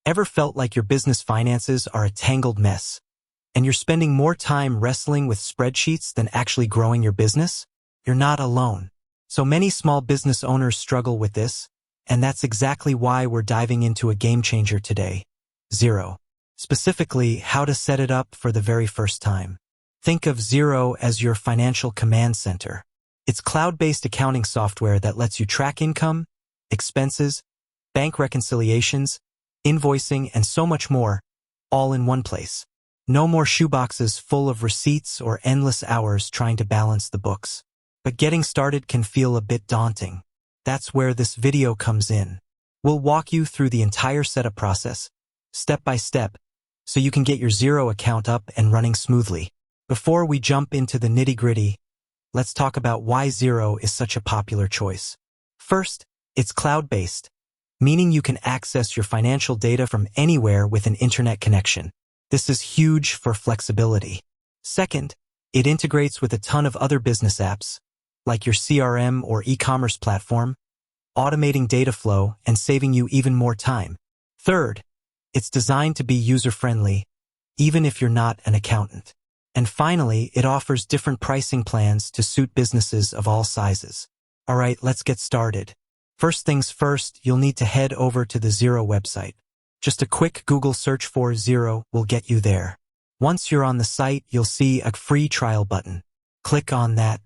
Ever felt like your business finances are a tangled mess, and you're spending more time wrestling with spreadsheets than actually growing your business? You're not alone. So many small business owners struggle with this, and that's exactly why we're diving into a game changer today, Xero. Specifically, how to set it up for the very first time. Think of Xero as your financial command center. It's cloud-based accounting software that lets you track income, expenses, bank reconciliations, invoicing, and so much more, all in one place. No more shoeboxes full of receipts or endless hours trying to balance the books. But getting started can feel a bit daunting. That's where this video comes in. We'll walk you through the entire setup process, step by step, so you can get your Xero account up and running smoothly. Before we jump into the nitty-gritty, let's talk about why Xero is such a popular choice. First, it's cloud-based, meaning you can access your financial data from anywhere with an internet connection. This is huge for flexibility. Second, it integrates with a ton of other business apps, like your CRM or e-commerce platform, automating data flow and saving you even more time. Third, it's designed to be user-friendly, even if you're not an accountant. And finally, it offers different pricing plans to suit businesses of all sizes. All right, let's get started. First things first, you'll need to head over to the Xero website. Just a quick Google search for Xero will get you there. Once you're on the site, you'll see a free trial button. Click on that.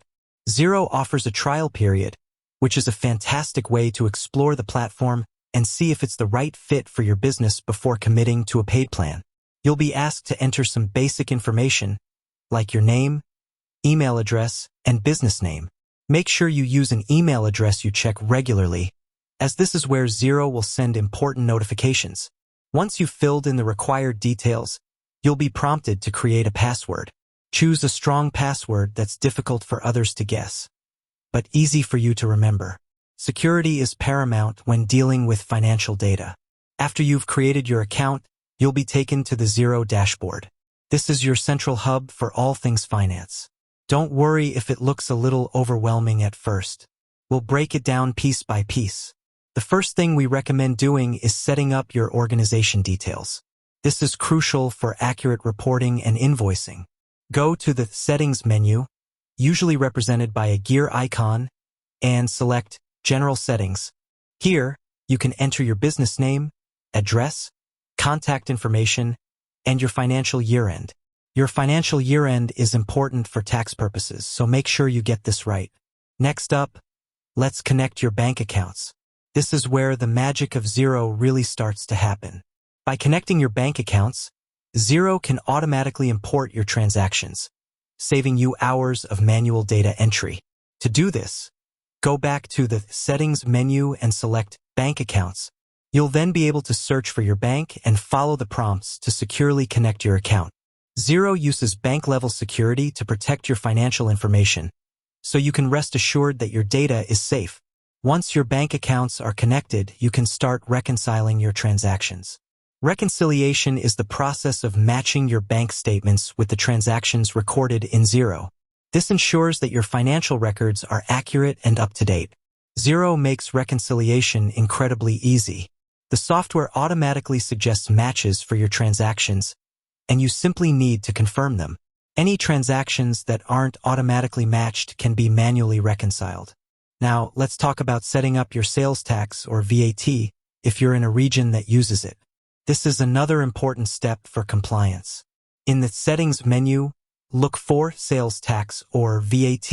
Xero offers a trial period, which is a fantastic way to explore the platform and see if it's the right fit for your business before committing to a paid plan. You'll be asked to enter some basic information, like your name, email address, and business name. Make sure you use an email address you check regularly, as this is where Xero will send important notifications. Once you've filled in the required details, you'll be prompted to create a password. Choose a strong password that's difficult for others to guess, but easy for you to remember. Security is paramount when dealing with financial data. After you've created your account, you'll be taken to the Xero dashboard. This is your central hub for all things finance. Don't worry if it looks a little overwhelming at first. We'll break it down piece by piece. The first thing we recommend doing is setting up your organization details. This is crucial for accurate reporting and invoicing. Go to the Settings menu, usually represented by a gear icon, and select General Settings. Here, you can enter your business name, address, contact information, and your financial year-end. Your financial year-end is important for tax purposes, so make sure you get this right. Next up, let's connect your bank accounts. This is where the magic of Xero really starts to happen. By connecting your bank accounts, Xero can automatically import your transactions, saving you hours of manual data entry. To do this, go back to the Settings menu and select Bank Accounts. You'll then be able to search for your bank and follow the prompts to securely connect your account. Xero uses bank-level security to protect your financial information, so you can rest assured that your data is safe. Once your bank accounts are connected, you can start reconciling your transactions. Reconciliation is the process of matching your bank statements with the transactions recorded in Xero. This ensures that your financial records are accurate and up-to-date. Xero makes reconciliation incredibly easy. The software automatically suggests matches for your transactions, and you simply need to confirm them. Any transactions that aren't automatically matched can be manually reconciled. Now, let's talk about setting up your sales tax or VAT if you're in a region that uses it. This is another important step for compliance. In the Settings menu, look for Sales Tax or VAT.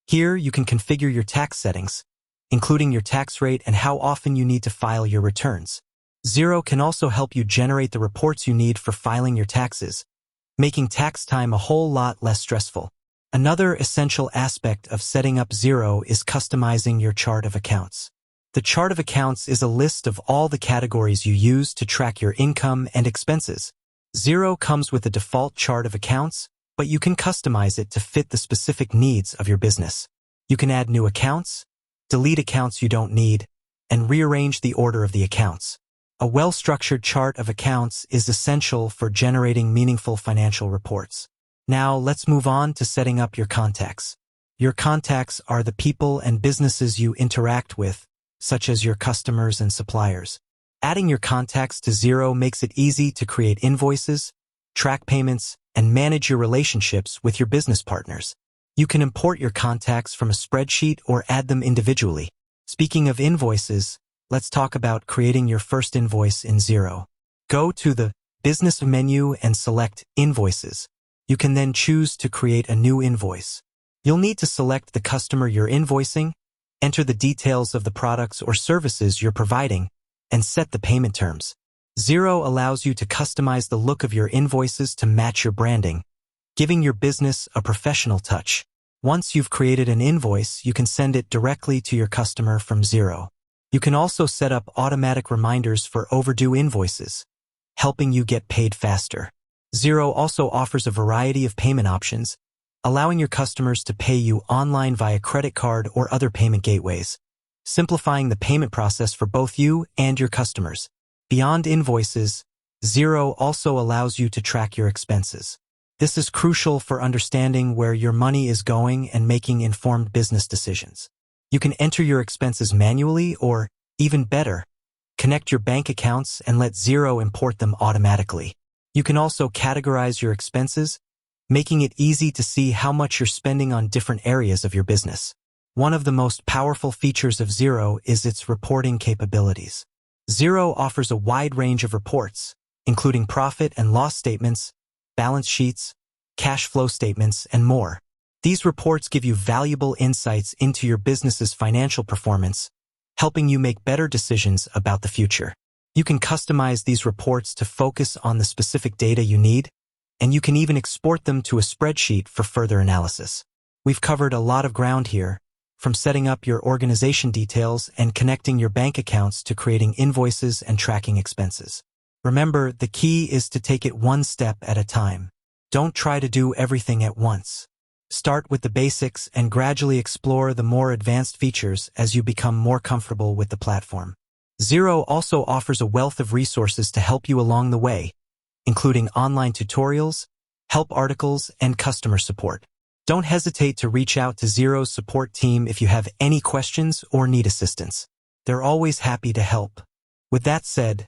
Here, you can configure your tax settings, including your tax rate and how often you need to file your returns. Xero can also help you generate the reports you need for filing your taxes, making tax time a whole lot less stressful. Another essential aspect of setting up Xero is customizing your chart of accounts. The chart of accounts is a list of all the categories you use to track your income and expenses. Xero comes with a default chart of accounts, but you can customize it to fit the specific needs of your business. You can add new accounts, delete accounts you don't need, and rearrange the order of the accounts. A well-structured chart of accounts is essential for generating meaningful financial reports. Now, let's move on to setting up your contacts. Your contacts are the people and businesses you interact with, such as your customers and suppliers. Adding your contacts to Xero makes it easy to create invoices, track payments, and manage your relationships with your business partners. You can import your contacts from a spreadsheet or add them individually. Speaking of invoices, let's talk about creating your first invoice in Xero. Go to the Business menu and select Invoices. You can then choose to create a new invoice. You'll need to select the customer you're invoicing, enter the details of the products or services you're providing, and set the payment terms. Xero allows you to customize the look of your invoices to match your branding, giving your business a professional touch. Once you've created an invoice, you can send it directly to your customer from Xero. You can also set up automatic reminders for overdue invoices, helping you get paid faster. Xero also offers a variety of payment options, allowing your customers to pay you online via credit card or other payment gateways, simplifying the payment process for both you and your customers. Beyond invoices, Xero also allows you to track your expenses. This is crucial for understanding where your money is going and making informed business decisions. You can enter your expenses manually or, even better, connect your bank accounts and let Xero import them automatically. You can also categorize your expenses, making it easy to see how much you're spending on different areas of your business. One of the most powerful features of Xero is its reporting capabilities. Xero offers a wide range of reports, including profit and loss statements, balance sheets, cash flow statements, and more. These reports give you valuable insights into your business's financial performance, helping you make better decisions about the future. You can customize these reports to focus on the specific data you need, and you can even export them to a spreadsheet for further analysis. We've covered a lot of ground here, from setting up your organization details and connecting your bank accounts to creating invoices and tracking expenses. Remember, the key is to take it one step at a time. Don't try to do everything at once. Start with the basics and gradually explore the more advanced features as you become more comfortable with the platform. Xero also offers a wealth of resources to help you along the way, including online tutorials, help articles, and customer support. Don't hesitate to reach out to Xero's support team if you have any questions or need assistance. They're always happy to help. With that said,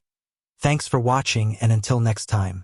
thanks for watching, and until next time.